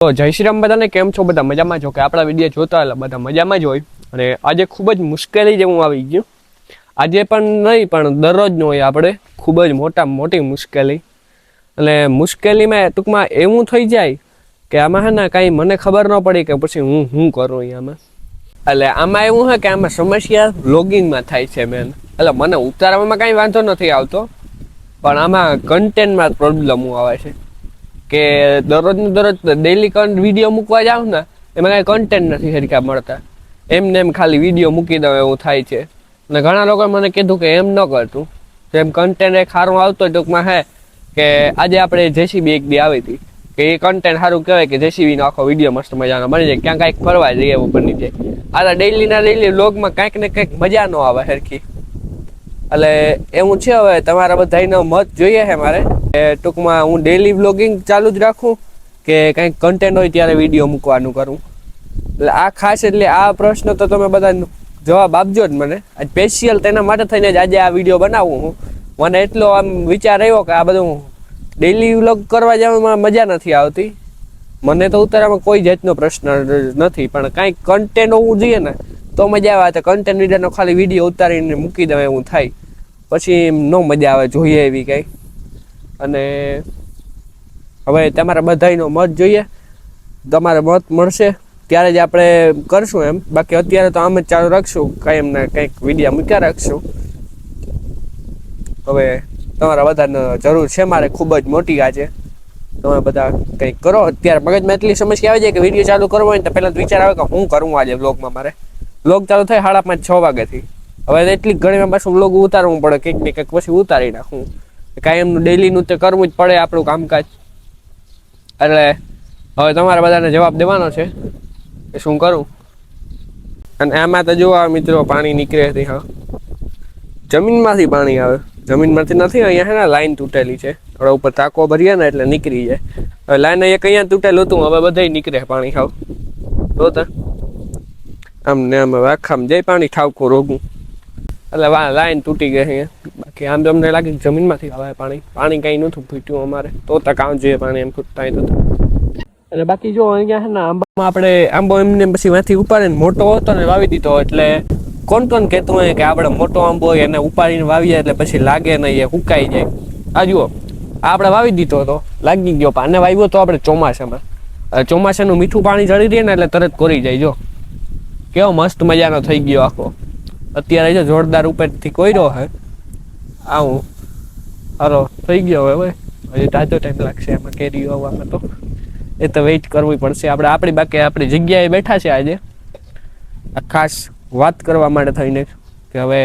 તો જય શ્રી રામ બધાને, કેમ છો? બધા મજામાં છો કે? આપણા વિડીયો જોતા એટલે બધા મજામાં જ હોય. અને આજે ખૂબ જ મુશ્કેલી જેવું આવી ગયું. આજે પણ નહીં, પણ દરરોજનું હોય આપણે ખૂબ જ મોટી મુશ્કેલી. અને મુશ્કેલીમાં ટૂંકમાં એવું થઈ જાય કે આમાં હે ને કાંઈ મને ખબર ન પડી કે પછી હું કરું આમાં. એટલે આમાં એવું છે કે આમાં સમસ્યા વ્લોગિંગમાં થાય છે મેન. એટલે મને ઉતારવામાં કાંઈ વાંધો નથી આવતો, પણ આમાં કન્ટેન્ટમાં પ્રોબ્લેમ આવે છે કે દરરોજનું દરરોજ ડેઈલી વિડીયો મૂકવા જાવ ને એમાં કાંઈ કન્ટેન્ટ નથી સરખા મળતા. એમને એમ ખાલી વિડીયો મૂકી દઉં એવું થાય છે. અને ઘણા લોકોએ મને કીધું કે એમ ન કરતું, એમ કન્ટેન્ટ એક સારું આવતો ટૂંકમાં હે કે આજે આપણે જેસીબી એક દી આવી હતી કે એ કન્ટેન્ટ સારું કહેવાય કે જેસીબીનો આખો વિડીયો મસ્ત મજાનો બની જાય, ક્યાં કાંઈક ફરવા જઈએ એવું બની જાય. આ ડેઈલી વ્લોગમાં કાંઈક ને કંઈક મજા ન આવે સરખી. એટલે એવું છે. હવે તમારા બધાનો મત જોઈએ છે મારે ટૂંકમાં હું ડેઈલી વ્લોગિંગ ચાલુ જ રાખું કે કંઈક કન્ટેન્ટ હોય ત્યારે વિડીયો મૂકવાનું કરું. એટલે આ ખાસ એટલે આ પ્રશ્ન તો તમે બધા જવાબ આપજો જ મને. આજ સ્પેશિયલ તેના માટે થઈને જ આજે આ વિડીયો બનાવું હું. મને એટલો આમ વિચાર આવ્યો કે આ બધું ડેઈલી વ્લોગ કરવા જવામાં મજા નથી આવતી. મને તો ઉતારવામાં કોઈ જાતનો પ્રશ્ન નથી, પણ કાંઈક કન્ટેન્ટ હોવું જોઈએ ને તો મજા આવે. તો કન્ટેન્ટ વિડીયોનો ખાલી વિડીયો ઉતારીને મૂકી દઉં એવું થાય, પછી ન મજા આવે જોઈએ એવી કંઈ. અને હવે તમારા બધાનો મત જોઈએ. તમારે મત મળશે ત્યારે જ આપણે કરશું એમ. બાકી અત્યારે તો આમ જ ચાલુ રાખશું, કાંઈ એમને કંઈક વિડીયો મૂક્યા રાખશું. હવે તમારા બધાને જરૂર છે મારે ખૂબ જ મોટી આજે. તમે બધા કંઈક કરો. અત્યારે મગજમાં એટલી સમસ્યા આવી જાય કે વિડીયો ચાલુ કરવો હોય ને તો પહેલાં વિચાર આવે કે હું કરું આજે વ્લોગમાં. મારે વ્લોગ ચાલુ થાય 5:30-6 વાગ્યાથી. હવે એટલી ઘણીમાં પાછું વ્લોગ ઉતારવું પડે, કંઈક ને કંઈક પછી ઉતારી નાખું. કાંઈ એમનું ડેઈલીનું તે કરવું જ પડે આપણું કામકાજ. એટલે હવે તમારા બધાને જવાબ દેવાનો છે કે શું કરું. અને આમાં તો જોવા મિત્રો પાણી નીકળે છે. હા, જમીનમાંથી પાણી આવે, જમીનમાંથી નથી. અહીંયા છે ને લાઈન તૂટેલી છે, થોડા ઉપર ટાંકો ભરીએ ને એટલે નીકળી જાય. હવે લાઈન એક અહીંયા તૂટેલું હતું, હવે બધે નીકળે પાણી. હાવ જોતા આમ ને આમ આખામ જાય પાણી ઠાવકો રોગું. એટલે લાઈન તૂટી ગઈ છે. બાકી આમ તો અમને લાગે જમીનમાંથી આવે પાણી. પાણી કાંઈ નહોતું ફૂટ્યું અમારે, તો કામ જોઈએ પાણી એમ ફૂટતા તો. અને બાકી જો અહીંયા છે ને આંબામાં આપણે આંબો એમને પછી માંથી ઉપાડીને મોટો હતો ને વાવી દીધો. એટલે કોણ કહેતું હોય કે આપણે મોટો આંબો હોય એને ઉપાડીને વાવીએ એટલે પછી લાગે નહીં, એ સુકાઈ જાય. આ જુઓ, આપણે વાવી દીધો હતો, લાગી ગયો. આને વાવ્યો તો આપણે ચોમાસામાં. ચોમાસાનું મીઠું પાણી જળી રહે ને એટલે તરત કોરી જાય. જો કેવો મસ્ત મજાનો થઈ ગયો આખો. અત્યારે જો જોરદાર ઉપરથી કોયરો હે. આવું હારો થઈ ગયો. હવે હજી તાજો ટાઈમ લાગશે એમાં કેરીઓ આવવામાં, તો એ તો વેઇટ કરવી પડશે. આપણે આપણી જગ્યાએ બેઠા છે આજે ખાસ વાત કરવા માટે થઈને કે હવે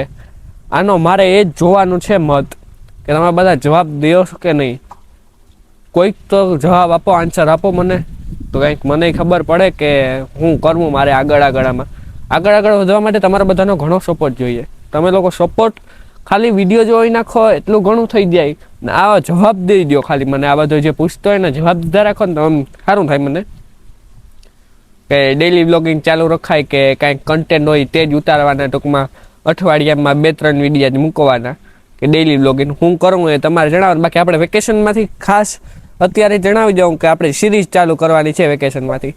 આનો મારે એ જ જોવાનું છે મત કે તમે બધા જવાબ દો કે નહીં. કોઈક તો જવાબ આપો, આન્સર આપો મને, તો કંઈક મને ખબર પડે કે હું કરવું મારે આગળ વધવા માટે. તમારા બધાનો ઘણો સપોર્ટ જોઈએ. તમે લોકો સપોર્ટ ખાલી વિડીયો જોઈ નાખો એટલું ઘણું થઈ જાય ને આવા જવાબ દઈ દો ખાલી મને. આ બધો જે પૂછતો હોય ને જવાબ દીધા રાખો ને તો આમ સારું થાય મને. કે ડેઈલી વ્લોગિંગ ચાલુ રખાય કે કાંઈક કન્ટેન્ટ હોય તે જ ઉતારવાના. ટૂંકમાં અઠવાડિયામાં 2-3 વિડીયો જ મૂકવાના. કે ડેઈલી વ્લોગિંગ હું કરું એ તમારે જણાવવાનું. બાકી આપણે વેકેશનમાંથી ખાસ અત્યારે જણાવી દઉં કે આપણે સિરીઝ ચાલુ કરવાની છે વેકેશનમાંથી.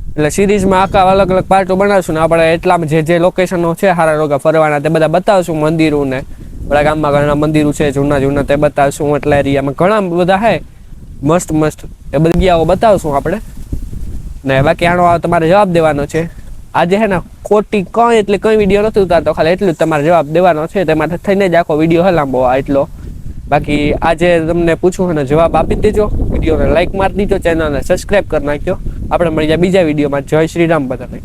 એટલે સિરીઝમાં આખા અલગ અલગ પાર્ટો બનાવશું ને આપણે એટલામાં જે લોકેશનો છે સારા લોકો ફરવાના તે બધા બતાવશું. મંદિરો ને આપણા ગામમાં ઘણા મંદિરો છે જૂના તે બતાવશું. એટલા એરિયામાં ઘણા બધા છે મસ્ત એ બધી જગ્યાઓ બતાવશું આપણે. ને બાકી આનો તમારે જવાબ દેવાનો છે. આજે છે ને ખોટી કંઈ વિડીયો નથી ઉતારતો, ખાલી એટલું જ તમારે જવાબ દેવાનો છે. તેમાં થઈને જ આખો વિડીયો લાંબો એટલો. બાકી આજે તમને પૂછું ને જવાબ આપી દેજો. વિડીયોને લાઈક મારી દીજો, ચેનલને સબસ્ક્રાઈબ કરી નાખજો. આપણે મળી જાય બીજા વિડીયોમાં. જય શ્રી રામ બધાને.